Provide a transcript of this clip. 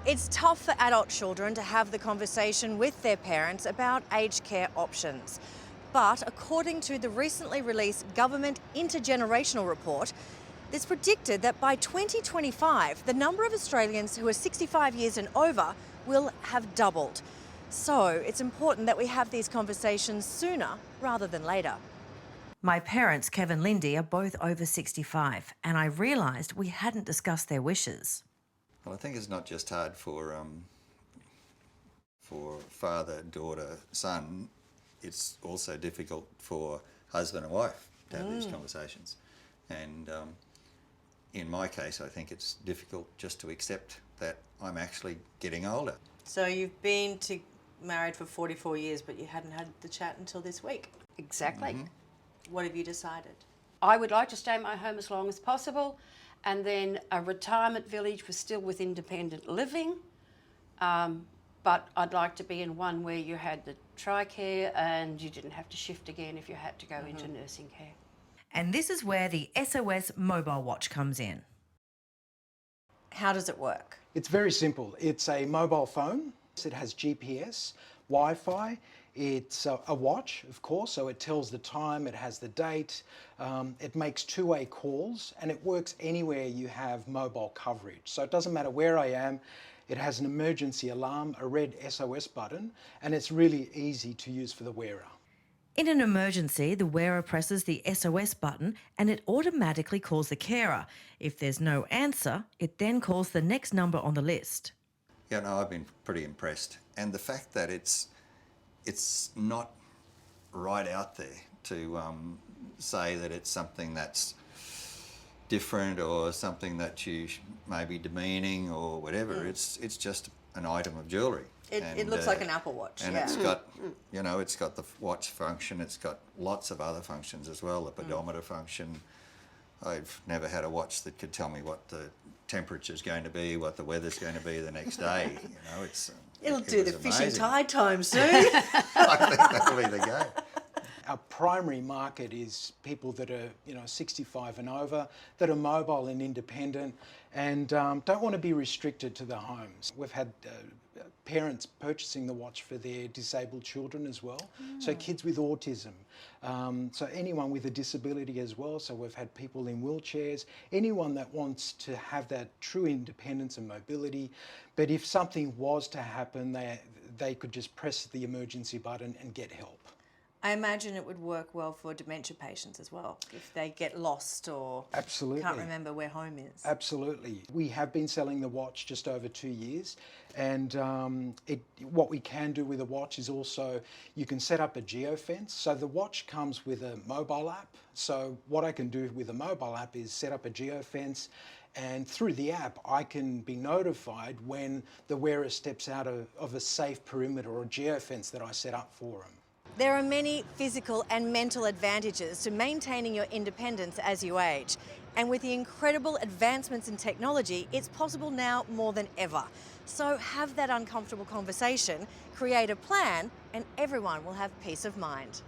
It's tough for adult children to have the conversation with their parents about aged care options. But according to the recently released government intergenerational report, it's predicted that by 2025, the number of Australians who are 65 years and over will have doubled. So it's important that we have these conversations sooner rather than later. My parents, Kev and Lindy, are both over 65, and I realised we hadn't discussed their wishes. Well, I think it's not just hard for father, daughter, son. It's also difficult for husband and wife to have these conversations. And in my case, I think it's difficult just to accept that I'm actually getting older. So you've been married for 44 years, but you hadn't had the chat until this week. Exactly. What have you decided? I would like to stay in my home as long as possible, and then a retirement village was still with independent living, but I'd like to be in one where you had the TRICARE and you didn't have to shift again if you had to go into nursing care. And this is where the SOS mobile watch comes in. How does it work? It's very simple. It's a mobile phone. It has GPS, Wi-Fi. It's a watch, of course, so it tells the time, it has the date, it makes two-way calls, and it works anywhere you have mobile coverage. So it doesn't matter where I am. It has an emergency alarm, a red SOS button, and it's really easy to use for the wearer. In an emergency, the wearer presses the SOS button and it automatically calls the carer. If there's no answer, it then calls the next number on the list. Yeah, no, I've been pretty impressed. And the fact that it's not right out there to say that it's something that's different or something that you may be demeaning or whatever. It's just an item of jewellery. It looks like an Apple Watch. And it's got, you know, it's got the watch function. It's got lots of other functions as well. The pedometer function. I've never had a watch that could tell me what the temperature's going to be, what the weather's going to be the next day. You know, It'll do the fishing amazing. tide time soon. I think that'll be the game. Our primary market is people that are, 65 and over, that are mobile and independent, and don't want to be restricted to their homes. We've had parents purchasing the watch for their disabled children as well, so kids with autism, so anyone with a disability as well. So we've had people in wheelchairs, anyone that wants to have that true independence and mobility, but if something was to happen, they could just press the emergency button and get help. I imagine it would work well for dementia patients as well, if they get lost or Absolutely. can't remember where home is. Absolutely. We have been selling the watch just over 2 years, and what we can do with the watch is also you can set up a geofence. So the watch comes with a mobile app. So what I can do with a mobile app is set up a geofence, and through the app I can be notified when the wearer steps out of a safe perimeter or geofence that I set up for them. There are many physical and mental advantages to maintaining your independence as you age. And with the incredible advancements in technology, it's possible now more than ever. So have that uncomfortable conversation, create a plan, and everyone will have peace of mind.